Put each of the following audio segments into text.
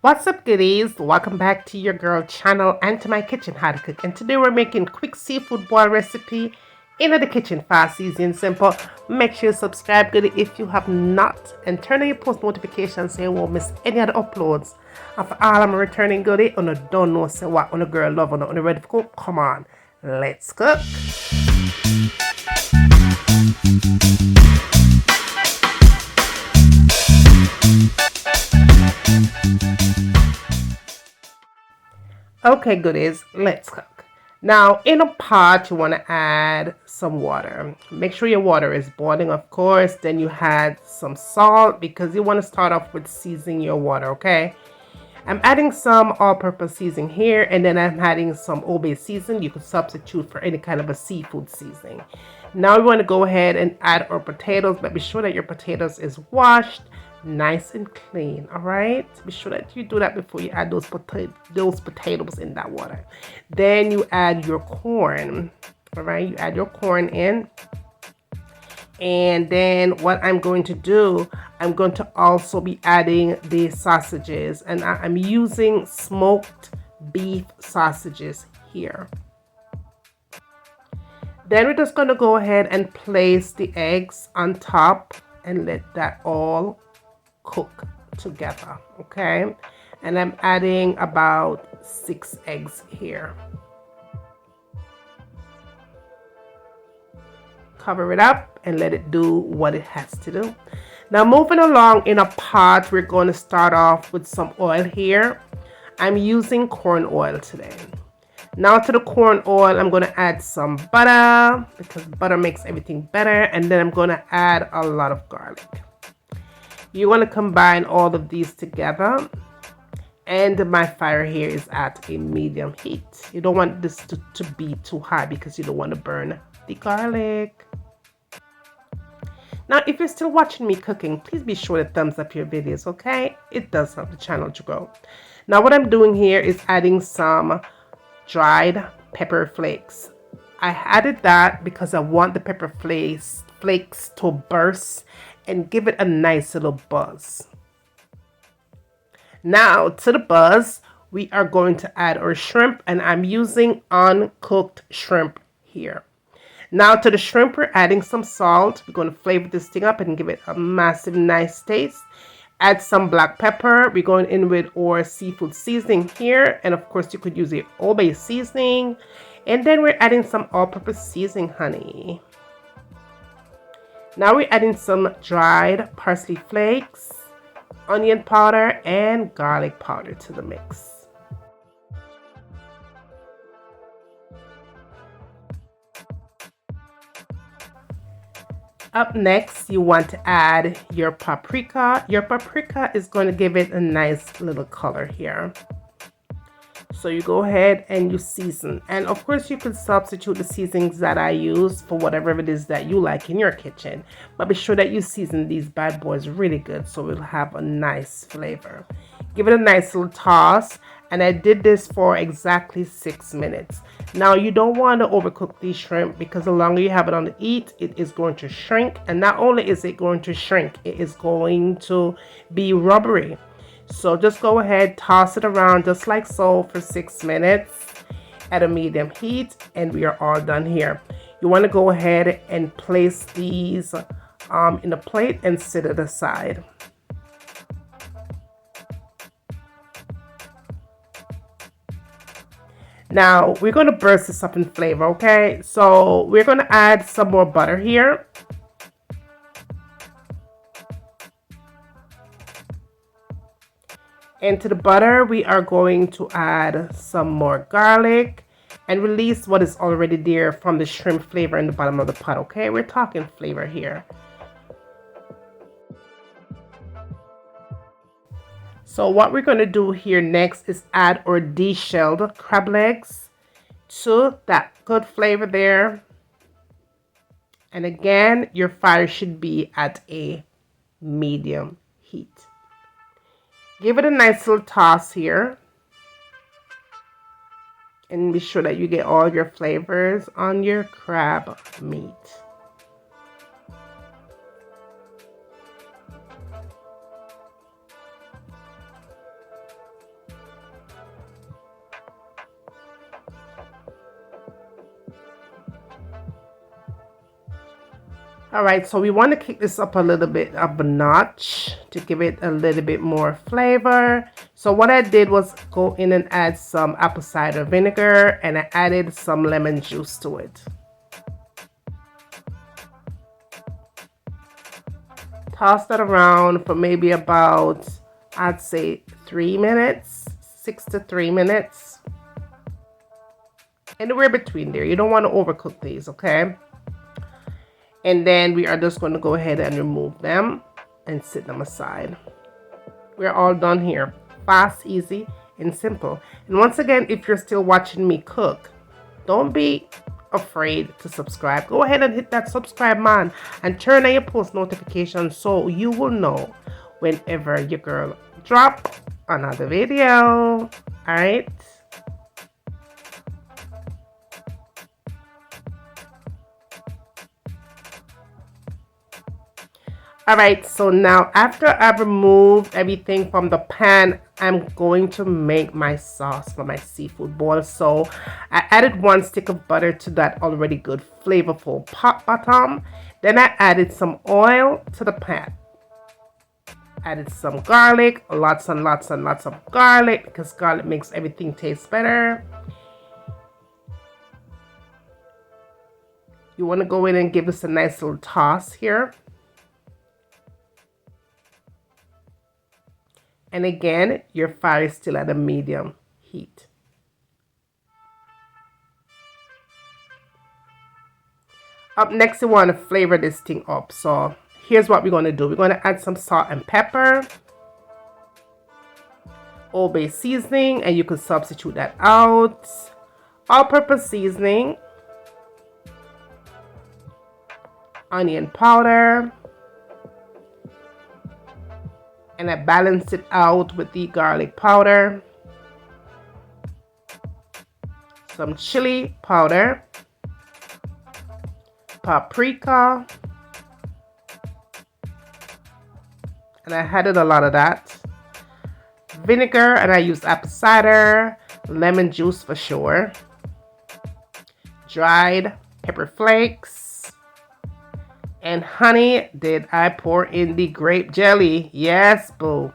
What's up, goodies? Welcome back to your girl channel and to my kitchen how to cook. And today we're making quick seafood boil recipe in the kitchen, fast, easy and simple. Make sure you subscribe, goodie, if you have not, and turn on your post notifications so you won't miss any other uploads. And for all I'm returning goodie, on a don't know say what on a girl love on a ready to cook. Come on, let's cook. Okay, goodies, let's cook. Now, in a pot, you want to add some water. Make sure your water is boiling, of course. Then you add some salt because you want to start off with seasoning your water, okay? I'm adding some all-purpose seasoning here, and then I'm adding some Old Bay seasoning. You could substitute for any kind of a seafood seasoning. Now we want to go ahead and add our potatoes, but be sure that your potatoes is washed nice and clean. All right, be sure that you do that before you add those potatoes in that water. Then you add your corn. All right, you add your corn in, and then what I'm going to do, I'm going to also be adding the sausages, and I'm using smoked beef sausages here. Then we're just going to go ahead and place the eggs on top and let that all cook together, okay? And I'm adding about 6 eggs here. Cover it up and let it do what it has to do. Now, moving along in a pot, we're going to start off with some oil here. I'm using corn oil today. Now to the corn oil, I'm going to add some butter because butter makes everything better, and then I'm going to add a lot of garlic. You want to combine all of these together, and my fire here is at a medium heat. You don't want this to be too high because you don't want to burn the garlic. Now, if you're still watching me cooking, please be sure to thumbs up your videos, okay? It does help the channel to grow. Now, what I'm doing here is adding some dried pepper flakes. I added that because I want the pepper flakes to burst and give it a nice little buzz. Now to the buzz, we are going to add our shrimp, and I'm using uncooked shrimp here. Now to the shrimp, we're adding some salt. We're going to flavor this thing up and give it a massive nice taste. Add some black pepper. We're going in with our seafood seasoning here, and of course you could use the Old Bay seasoning. And then we're adding some all-purpose seasoning, honey. Now we're adding some dried parsley flakes, onion powder, and garlic powder to the mix. Up next, you want to add your paprika. Your paprika is going to give it a nice little color here. So you go ahead and you season. And of course, you can substitute the seasonings that I use for whatever it is that you like in your kitchen. But be sure that you season these bad boys really good so it'll have a nice flavor. Give it a nice little toss. And I did this for exactly 6 minutes. Now, you don't want to overcook these shrimp because the longer you have it on the heat, it is going to shrink. And not only is it going to shrink, it is going to be rubbery. So just go ahead, toss it around just like so for 6 minutes at a medium heat, and we are all done here. You want to go ahead and place these in a plate and set it aside. Now we're going to burst this up in flavor, okay? So we're going to add some more butter here. And to the butter, we are going to add some more garlic and release what is already there from the shrimp flavor in the bottom of the pot, okay? We're talking flavor here. So what we're going to do here next is add our de-shelled crab legs to that good flavor there. And again, your fire should be at a medium heat. Give it a nice little toss here. And be sure that you get all your flavors on your crab meat. All right, so we want to kick this up a little bit of a notch to give it a little bit more flavor. So what I did was go in and add some apple cider vinegar, and I added some lemon juice to it. Toss that around for maybe about, I'd say 3 minutes, 6 to 3 minutes. Anywhere between there. You don't want to overcook these, okay? And then we are just going to go ahead and remove them and set them aside. We're all done here. Fast, easy, and simple. And once again, if you're still watching me cook, don't be afraid to subscribe. Go ahead and hit that subscribe man and turn on your post notifications so you will know whenever your girl drop another video. All right. Alright, so now after I've removed everything from the pan, I'm going to make my sauce for my seafood boil. So I added 1 stick of butter to that already good flavorful pot bottom. Then I added some oil to the pan. Added some garlic, lots and lots and lots of garlic because garlic makes everything taste better. You want to go in and give this a nice little toss here. And again, your fire is still at a medium heat. Up next, you want to flavor this thing up. So here's what we're going to do. We're going to add some salt and pepper, Old Bay seasoning, and you can substitute that out. All-purpose seasoning, onion powder, and I balanced it out with the garlic powder, some chili powder, paprika, and I added a lot of that, vinegar, and I used apple cider, lemon juice for sure, dried pepper flakes, and honey, did I pour in the grape jelly? Yes, boo.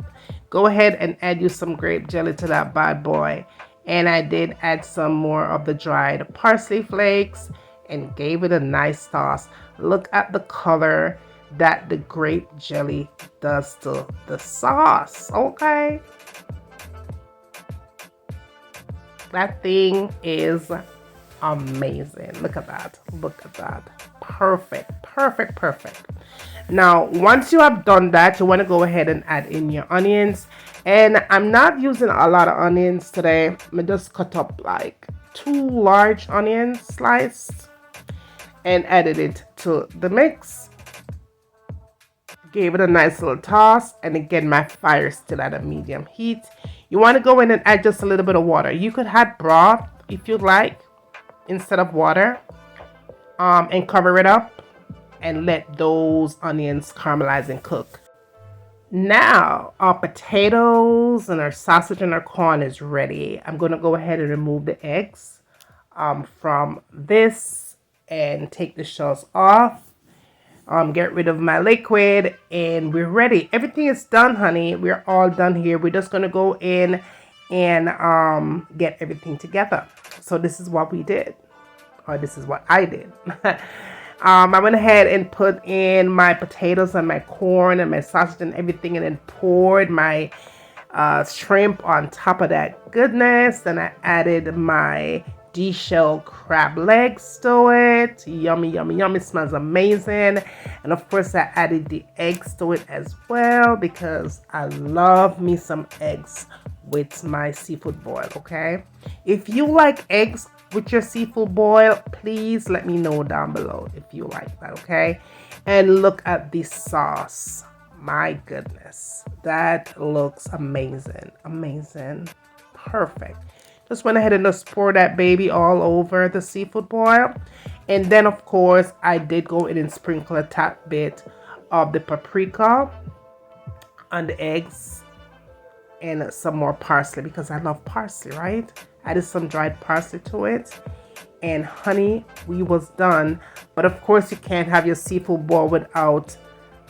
Go ahead and add you some grape jelly to that bad boy. And I did add some more of the dried parsley flakes and gave it a nice toss. Look at the color that the grape jelly does to the sauce, okay? That thing is amazing. Look at that. Look at that. Perfect, perfect, perfect. Now, once you have done that, you want to go ahead and add in your onions. And I'm not using a lot of onions today. I'm just cut up like 2 large onions sliced and added it to the mix. Gave it a nice little toss. And again, my fire is still at a medium heat. You want to go in and add just a little bit of water. You could add broth if you'd like instead of water. And cover it up and let those onions caramelize and cook. Now our potatoes and our sausage and our corn is ready. I'm going to go ahead and remove the eggs from this and take the shells off. Get rid of my liquid and we're ready. Everything is done, honey. We're all done here. We're just going to go in and get everything together. So this is what we did. Or this is what I did. I went ahead and put in my potatoes and my corn and my sausage and everything and then poured my shrimp on top of that goodness. Then I added my de-shell crab legs to it. Yummy, yummy, yummy. It smells amazing. And of course I added the eggs to it as well because I love me some eggs with my seafood boil, okay? If you like eggs with your seafood boil, please let me know down below if you like that, okay? And look at this sauce. My goodness, that looks amazing. Amazing. Perfect. Just went ahead and just pour that baby all over the seafood boil. And then of course I did go in and sprinkle a tad bit of the paprika on the eggs and some more parsley because I love parsley, right? Added some dried parsley to it and honey, we was done. But of course, you can't have your seafood boil without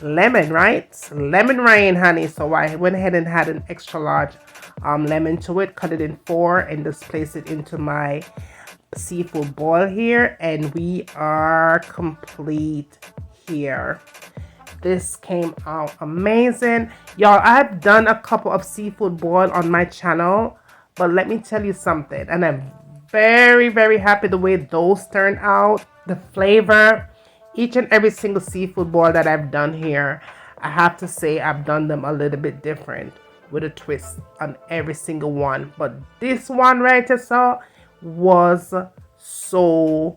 lemon, right? Lemon rain, honey. So I went ahead and had an extra large lemon to it, cut it in 4, and just place it into my seafood boil here, and we are complete here. This came out amazing, y'all. I've done a couple of seafood boil on my channel, but let me tell you something, and I'm very happy the way those turned out. The flavor, each and every single seafood boil that I've done here, I have to say I've done them a little bit different with a twist on every single one. But this one right here, so was so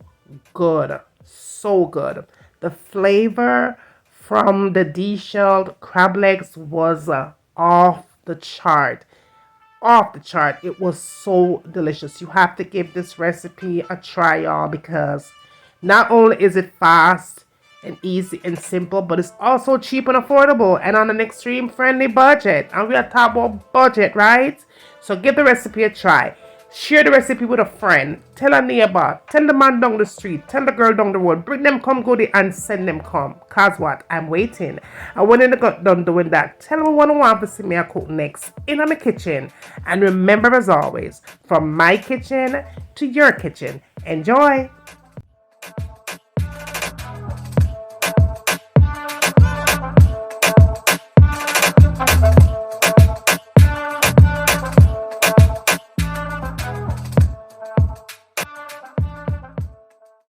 good, so good. The flavor from the de-shelled crab legs was off the chart. Off the chart. It was so delicious. You have to give this recipe a try, y'all, because not only is it fast and easy and simple, but it's also cheap and affordable and on an extreme friendly budget. And we are talking about budget, right? So give the recipe a try. Share the recipe with a friend. Tell a neighbor. Tell the man down the street. Tell the girl down the road. Bring them come goodie and send them come. Cause what? I'm waiting. And when they got done doing that, tell them what I want to see me cook next in my kitchen. And remember, as always, from my kitchen to your kitchen. Enjoy.